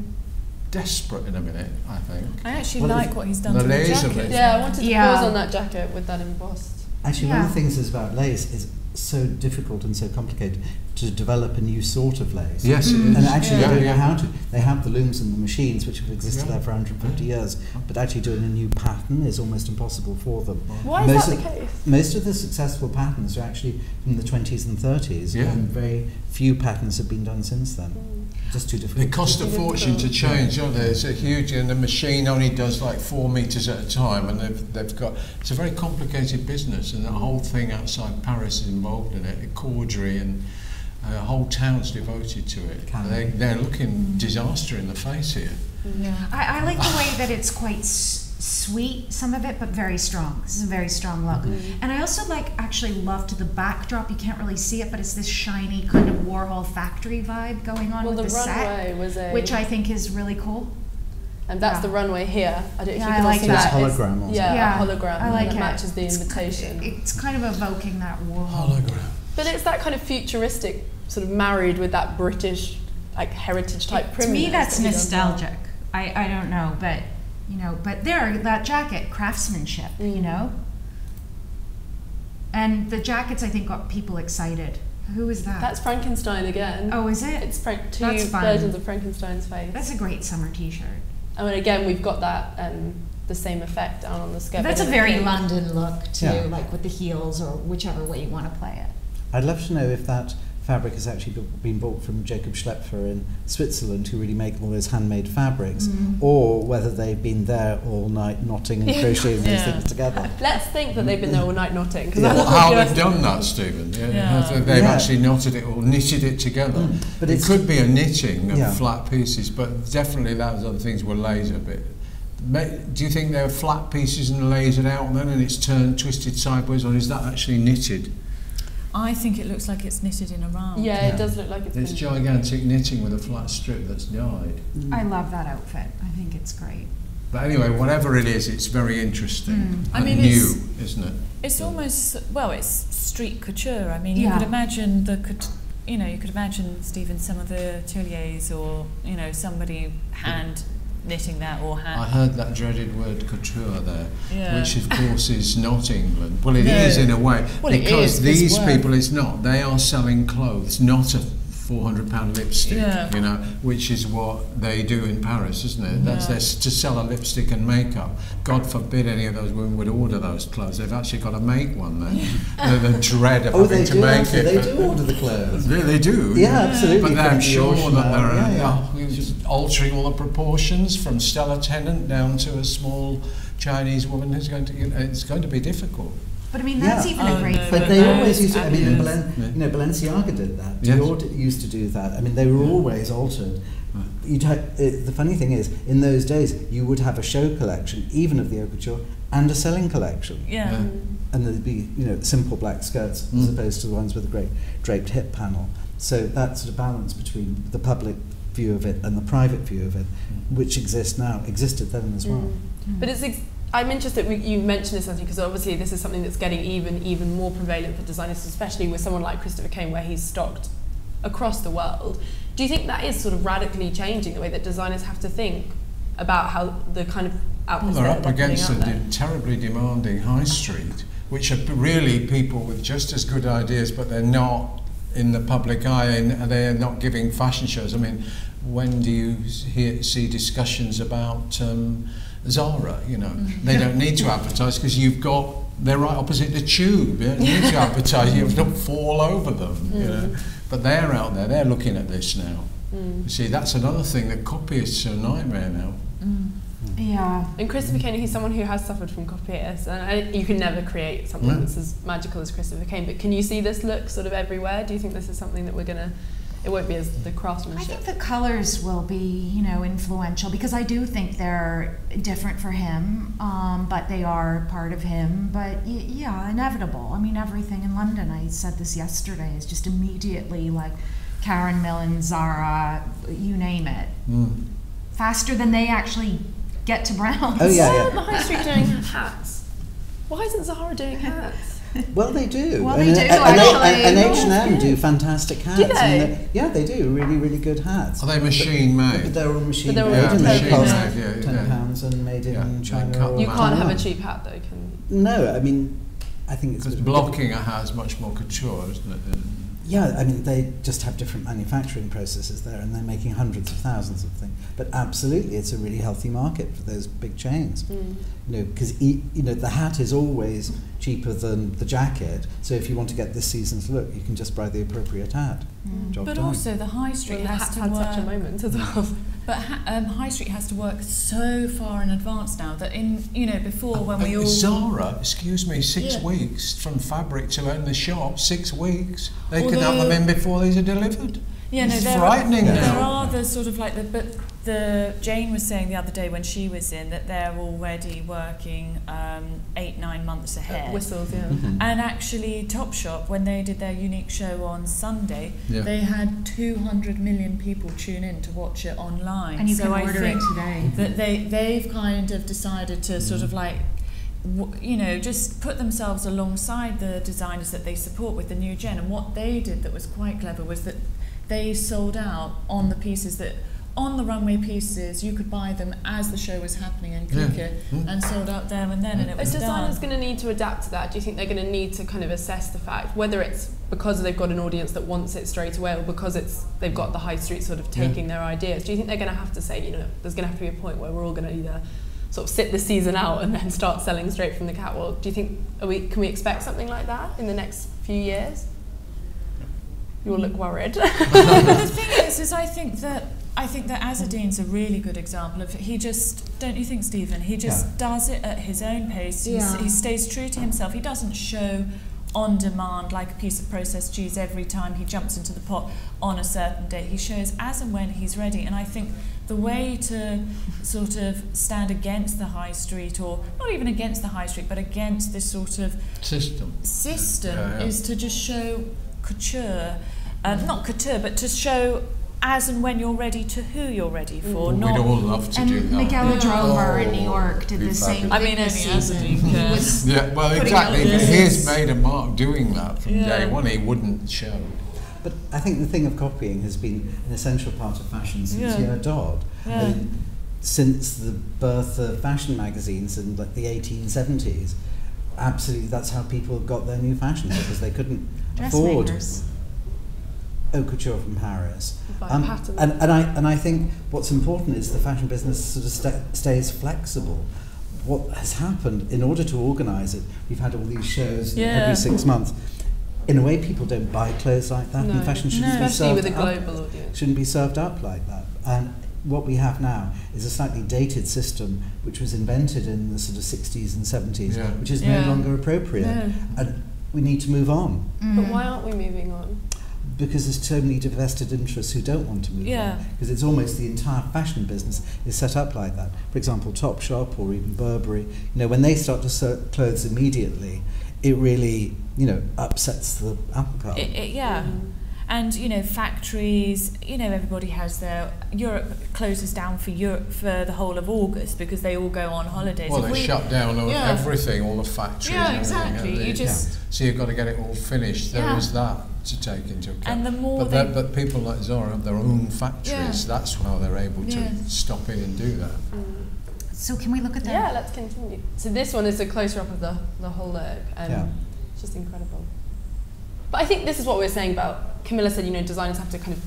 desperate in a minute, I think. I actually like what he's done to the jacket. Yeah, I wanted to pause on that jacket with that embossed. Actually, one of the things is about lace is so difficult and so complicated to develop a new sort of lace. Yes, it is. And actually they don't know how to. They have the looms and the machines which have existed there for 150 years, but actually doing a new pattern is almost impossible for them. Why is that the case? Most of the successful patterns are actually from the 20s and 30s, and very few patterns have been done since then. Just too difficult. They cost a fortune to change, don't they? It's a huge, and the machine only does like 4 meters at a time, and they've got. It's a very complicated business, and the whole thing outside Paris is involved in it. A cordery and whole towns devoted to it. They're looking disaster in the face here. Yeah. I like the way that it's quite sweet, some of it, but very strong. This is a very strong look. And I also actually love to the backdrop. You can't really see it, but it's this shiny kind of Warhol factory vibe going on with the set, which I think is really cool. And that's the runway here. I don't know if you can like see that. Hologram. Yeah, a hologram. I like and it. Matches the invitation. It's kind of evoking that Warhol. Hologram. But it's that kind of futuristic, sort of married with that British, heritage type To me, that's nostalgic. I don't know, but but that jacket, craftsmanship, and the jackets I think got people excited. Who is that? That's Frankenstein again. Oh, is it? It's two versions of Frankenstein's face. That's a great summer T-shirt. I mean, again, we've got that the same effect down on the skirt. That's a very London look too, like with the heels or whichever way you want to play it. I'd love to know if that fabric has actually been bought from Jacob Schlepfer in Switzerland, who really make all those handmade fabrics, or whether they've been there all night knotting and crocheting those things together. Let's think that they've been there all night knotting. How they've done that, Stephen. They've actually knotted it or knitted it together. But it could be a knitting of flat pieces, but definitely those other things were laser bit. Do you think they're flat pieces and lasered out then, and it's twisted sideways, or is that actually knitted? I think it looks like it's knitted in a round. Yeah, it does look like it's gigantic knitting with a flat strip that's dyed. I love that outfit. I think it's great. But anyway, whatever it is, it's very interesting. I mean, new, isn't it? It's almost, it's street couture. I mean, you could imagine you could imagine, Stephen, some of the ateliers or, somebody hand knitting that or hand. I heard that dreaded word couture there, which of course is not England. Well, it is in a way, because these people, it's not. They are selling clothes, not a £400 lipstick, which is what they do in Paris, isn't it? That's to sell a lipstick and makeup. God forbid any of those women would order those clothes. They've actually got to make one then. The dread of having to make it. They do order the clothes. They do. Yeah, absolutely. But I'm sure that they're just altering all the proportions from Stella Tennant down to a small Chinese woman who's it's going to be difficult. But I mean, that's even a great thing. But they always used to, Balenciaga did that. Dior used to do that. I mean, they were always altered. The funny thing is, in those days, you would have a show collection, even of the haute couture, and a selling collection. And there'd be, simple black skirts as opposed to the ones with a great draped hip panel. So that sort of balance between the public view of it and the private view of it, which existed then as well. But I'm interested, you mentioned this, because obviously this is something that's getting even more prevalent for designers, especially with someone like Christopher Kane, where he's stocked across the world. Do you think that is sort of radically changing the way that designers have to think about how the kind of outputs they're up against a terribly demanding high street, which are really people with just as good ideas, but they're not in the public eye, and they're not giving fashion shows. I mean, when do you see discussions about Zara, you know. They don't need to advertise because they're right opposite the tube. You don't need to advertise, you don't fall over them, you know. But they're out there, they're looking at this now. You see, that's another thing that copyists are a nightmare now. Yeah. And Christopher Kane, he's someone who has suffered from copyists, and you can never create something that's as magical as Christopher Kane. But can you see this look sort of everywhere? Do you think this is something that it won't be as the craftsmanship? I think the colors will be, influential, because I do think they're different for him, but they are part of him. But yeah, inevitable. I mean, everything in London, I said this yesterday, is just immediately like Karen Millen, Zara, you name it. Faster than they actually get to Browns. Oh yeah, Why yeah. aren't the high street doing hats? Why isn't Zara doing hats? Well, they do. Well, they do, actually. And H&M do fantastic hats. Do they? And yeah, they do really, really good hats. Are they machine But made? they're all machine But made, they're all and they machine cost made, £10 and made in China. cut or You them can't have Taiwan. a cheap hat though, can you? No, I mean, I think it's Because blocking a hat is much more couture, isn't it? Yeah, I mean, they just have different manufacturing processes there, and they're making hundreds of thousands of things. But absolutely, it's a really healthy market for those big chains. Because the hat is always cheaper than the jacket. So if you want to get this season's look, you can just buy the appropriate hat. Job But done. also the high street Well, the has hat's to had work. such a moment as well. But high street has to work so far in advance now that before when we all Zara, excuse me, 6 weeks from fabric to in the shop, 6 weeks. They can have them in before these are delivered. It's frightening now. There are the sort of like Jane was saying the other day when she was in that they're already working 8-9 months ahead. Whistles, yeah. And actually Topshop, when they did their unique show on Sunday, they had 200 million people tune in to watch it online. And you so can I order think it today. that they've kind of decided to sort of like just put themselves alongside the designers that they support with the new gen. And what they did that was quite clever was that they sold out on the pieces that on the runway pieces, you could buy them as the show was happening and click it, and sold out there and then, and it was Are designers done. going to need to adapt to that? Do you think they're going to need to kind of assess the fact, whether it's because they've got an audience that wants it straight away, or because they've got the high street sort of taking their ideas? Do you think they're going to have to say, there's going to have to be a point where we're all going to either sort of sit the season out and then start selling straight from the catwalk? Do you think can we expect something like that in the next few years? You all look worried. But the thing is I think that Azzadine's a really good example of it. He just, don't you think, Stephen? He just does it at his own pace. He stays true to himself. He doesn't show on demand like a piece of processed cheese every time he jumps into the pot on a certain day. He shows as and when he's ready. And I think the way to sort of stand against the high street, or not even against the high street, but against this sort of system is to just show couture, not couture, but to show as and when you're ready to who you're ready for. We'd all love to do that. Miguel Drover in New York did the same thing this season. He was well, exactly. He has made a mark doing that from day one. He wouldn't show. But I think the thing of copying has been an essential part of fashion since Dodd. I mean, since the birth of fashion magazines in like the 1870s, absolutely that's how people got their new fashions, because they couldn't afford haute couture from Paris. And I think what's important is the fashion business sort of stays flexible. What has happened, in order to organise it, we've had all these shows every 6 months. In a way, people don't buy clothes like that, and fashion shouldn't be served with a global audience. Shouldn't be served up like that. And what we have now is a slightly dated system which was invented in the sort of 60s and 70s, which is no longer appropriate. And we need to move on. But why aren't we moving on? Because there's so many divested interests who don't want to move on. Because it's almost the entire fashion business is set up like that. For example, Topshop or even Burberry, when they start to sell clothes immediately, it really, upsets the apple cart. And factories, everybody has their Europe closes down for the whole of August because they all go on holidays. Well, they shut down everything, all the factories. Yeah, exactly. So you've got to get it all finished. There is that to take into account. And the more but people like Zara have their own factories. That's how they're able to stop in and do that. So can we look at that? Yeah, let's continue. So this one is a closer up of the whole look, and it's just incredible. But I think this is what we were saying about, Camilla said, designers have to kind of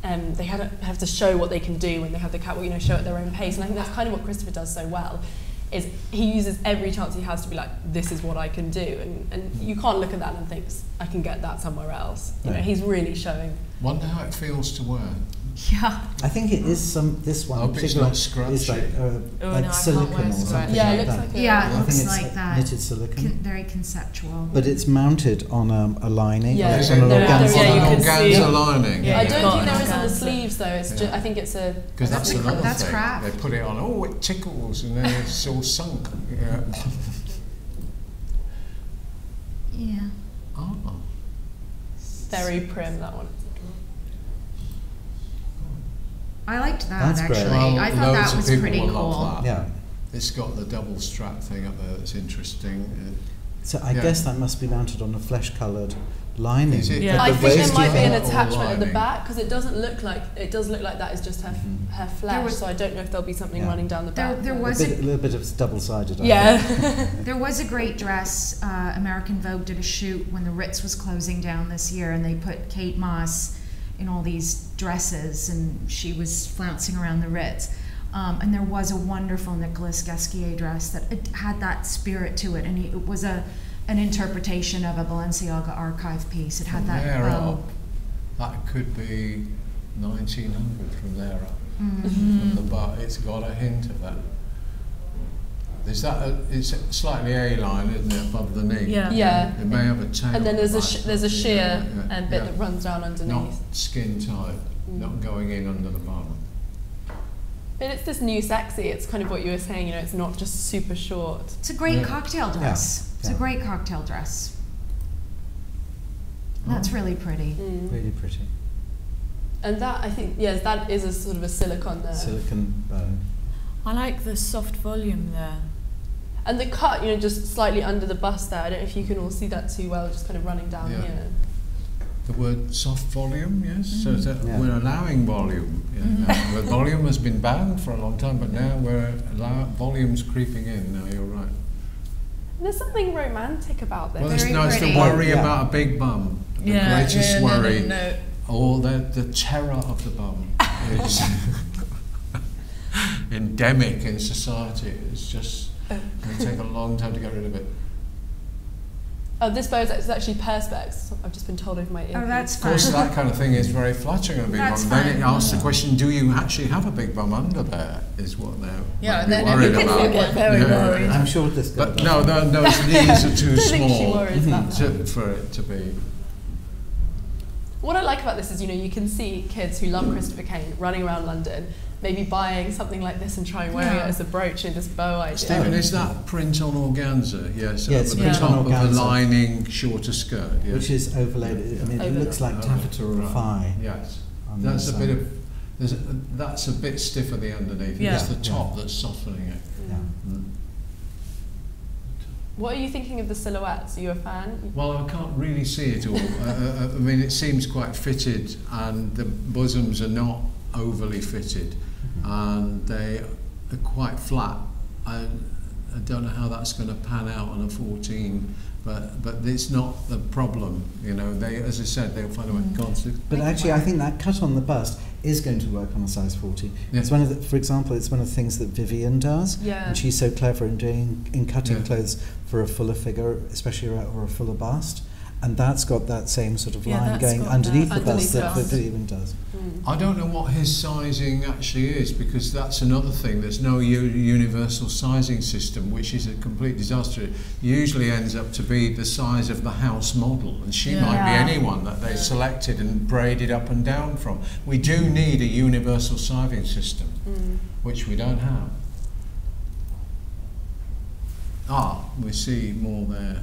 they have to show what they can do when they have the catwalk, you know, show at their own pace. And I think that's kind of what Christopher does so well, is he uses every chance he has to be like, this is what I can do. And you can't look at that and think, I can get that somewhere else. You know, he's really showing. Wonder how it feels to wear. Yeah. I think it is this one. I hope it's not scratchy. Is like no, I can't silicon wear or something. Yeah, like it looks that. like Yeah, it I looks think it's like that. knitted silicon. Very conceptual. But it's mounted on a lining. Yeah, It's on an there- organza yeah, you lining. can see. Organza lining. Yeah, I you've don't got think there an is on the organza. sleeves though. It's just, I think it's a. Because that's another That's thing. craft. They put it on, oh, it tickles, and then it's all sunk. Yeah. Yeah. Oh. Very prim, that one. I liked that That's great. actually. Well, I thought loads that of was people pretty will cool. love that. Yeah. It's got the double strap thing up there that's interesting. So I Yeah. guess that must be mounted on a flesh-coloured lining. Is it? Yeah. But I the think there waist might is be an not. attachment at the lining. back because it does look like that is just her her flesh. was- So I don't know if there'll be something Yeah. running down the back. There A was a little bit of double-sided. I Yeah. think. There was a great dress. American Vogue did a shoot when the Ritz was closing down this year, and they put Kate Moss in all these dresses, and she was flouncing around the Ritz. And there was a wonderful Nicolas Gasquier dress that it had that spirit to it, and it was an interpretation of a Balenciaga archive piece. It had From that there bow. up, that could be 1900 from there up. Mhm. From the butt, it's got a hint of that. Is that it's slightly A-line, isn't it, above the knee? Yeah. Yeah. It may have a tail. And then there's a back, there's a sheer yeah, bit yeah. that runs down underneath. Not skin tight, not going in under the bum. But it's this new sexy. It's kind of what you were saying. You know, it's not just super short. It's a great Yeah. cocktail dress. It's a Yeah. great cocktail dress. That's really pretty. Really pretty. And that I think that is a sort of a silicone there. Silicon bow. I like the soft volume there. And the cut, you know, just slightly under the bust there. I don't know if you can all see that too well, just kind of running down Yeah. here. The word soft volume, yes. So that Yeah. we're allowing volume. Now, the volume has been banned for a long time, but now volume's creeping in. Now you're right. And there's something romantic about this. Well, it's, Very no, it's the pretty. worry Yeah. about a big bum. The greatest worry. All the terror of the bum is endemic in society. It's just going to take a long time to get rid of it. Oh, this bow is actually perspex. I've just been told over my ear. Oh, that's Of fun. course, that kind of thing is very flattering on a big That's bum. Then it fun. asks the question: do you actually have a big bum under there? Is what they're Yeah, might be then worried everything about. will get very worried. I'm sure this girl But does. no, those knees are too I don't think she small worries about that. for it to be. What I like about this is, you know, you can see kids who love Christopher Kane running around London, maybe buying something like this and trying wearing Yeah. it as a brooch and this bow idea. Stephen, is that print on organza? Yes, Yeah, it's at the print top on of the organza. lining, shorter skirt. Yes. Which is overlaid. I mean, it looks like taffeta or a thigh. Yes, on that's the a bit side. of. That's a bit stiffer the underneath. Yeah. It's the top that's softening it. Yeah. What are you thinking of the silhouettes? Are you a fan? Well, I can't really see it all. I mean, it seems quite fitted, and the bosoms are not overly fitted, and they are quite flat. I don't know how that's going to pan out on a 14, but it's not the problem. You know, they, as I said, they'll find a way. Go on, Sue. But actually, I think that cut on the bust is going to work on a size 40. Yeah. It's one of the, for example, it's one of the things that Vivienne does, Yeah. and she's so clever in cutting Yeah. clothes for a fuller figure, especially or a fuller bust, and that's got that same sort of Yeah, line that's going got underneath that. the bust Underneath that the bust. Vivienne does. I don't know what his sizing actually is, because that's another thing. There's no universal sizing system, which is a complete disaster. It usually ends up to be the size of the house model, and she might be Yeah. anyone that they selected and braided up and down from. We do need a universal sizing system, which we don't have. We see more there.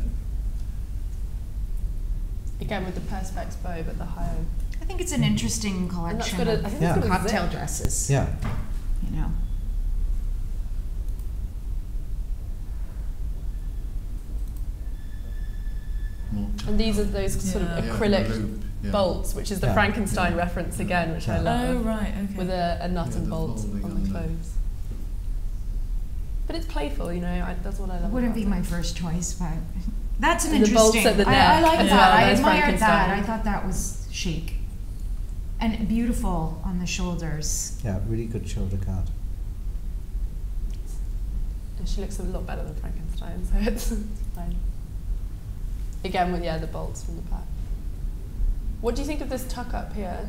Again with the perspex bow, but the higher. I think it's an interesting And that's collection got a, I of think Yeah. it's got a cocktail zip. dresses. Yeah. You know. More And these are those sort of Yeah. acrylic loop, yeah. bolts, which is the Yeah. Frankenstein Yeah. reference again, which I Yeah. love. Oh, right, okay. With a nut Yeah, and the bolt folding on on the there. clothes. But it's playful, you know. That's what I love. It wouldn't about be it. my first choice, but that's an And the bolts interesting. at the I neck like as that. well, I those admired that. Frankenstein. I thought that was chic. And beautiful on the shoulders. Yeah, really good shoulder cut. And she looks a lot better than Frankenstein, so it's fine. Again, with the bolts from the back. What do you think of this tuck up here?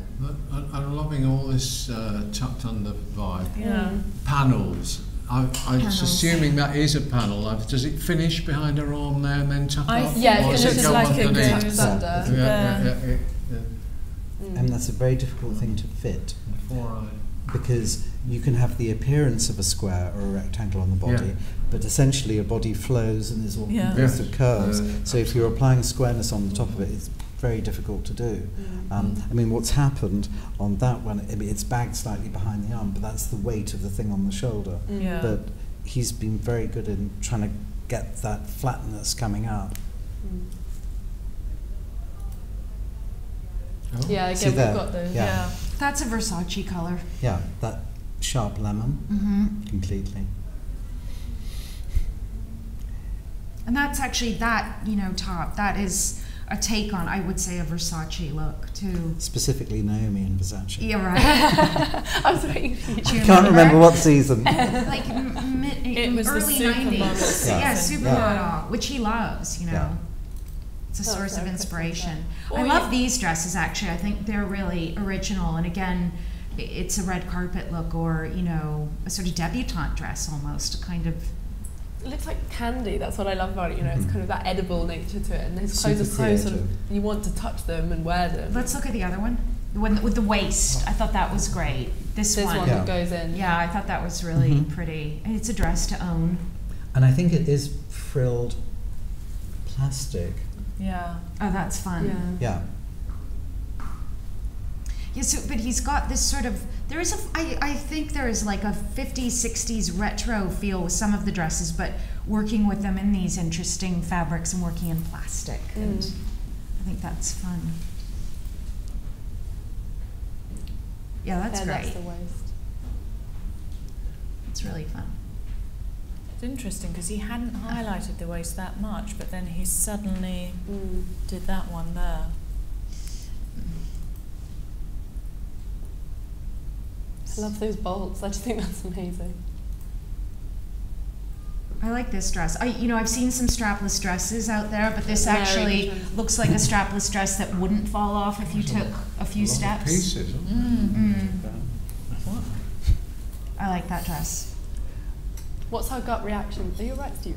I'm loving all this tucked under vibe. Yeah. Panels. I'm just assuming that is a panel. Does it finish behind her arm there and then tuck up? Yeah, or it does finishes go like it underneath? goes under. Yeah. And that's a very difficult thing to fit. Forearm. Because you can have the appearance of a square or a rectangle on the body, Yeah. but essentially your body flows and is all Yeah. composed of curves. Yeah. So if you're applying squareness on the top of it, it's very difficult to do. I mean, what's happened on that one, I mean, it's bagged slightly behind the arm, but that's the weight of the thing on the shoulder. Yeah. But he's been very good in trying to get that flatness coming up. Oh. Yeah, again, See we've there? got those. Yeah. That's a Versace color. Yeah, that sharp lemon, completely. And that's actually that, top. That is a take on, I would say, a Versace look too. Specifically Naomi and Versace. Yeah, right. I was waiting for you. Do you I can't remember what season. Like It was the early supermodel 90s. season. Yeah, supermodel, Yeah. which he loves, Yeah. It's a source of so inspiration. Well, I love these dresses, actually. I think they're really original. And again, it's a red carpet look or, a sort of debutante dress almost, a kind of. It looks like candy. That's what I love about it. It's kind of that edible nature to it, and his Super clothes are so sort of creative. you want to touch them and wear them. Let's look at the other one. The one with the waist. I thought that was great. This one. one Yeah. that goes in. Yeah, I thought that was really pretty. And it's a dress to own. And I think it is frilled plastic. Yeah. Oh, that's fun. Yeah. Yeah, so, but he's got this sort of, I think there is like a 50s, 60s retro feel with some of the dresses, but working with them in these interesting fabrics and working in plastic. And I think that's fun. Yeah, that's great. That's the waist. It's really fun. It's interesting because he hadn't highlighted the waist that much, but then he suddenly did that one there. I love those bolts. I just think that's amazing. I like this dress. I've seen some strapless dresses out there, but this Very actually different. looks like a strapless dress that wouldn't fall off if you took a few steps. Pieces, aren't What? I like that dress. What's our gut reaction? Are you all right, Steve?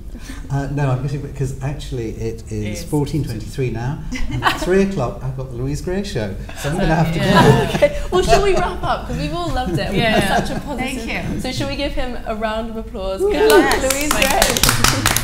No, I'm getting because actually it is It's 14:23 now, and at 3 o'clock I've got the Louise Gray show, so I'm going to have to Yeah. go. Okay. Well, shall we wrap up? Because we've all loved it. Yeah. We've had such a positive. Thank you. So shall we give him a round of applause? Woo. Good luck, Yes. Louise Gray.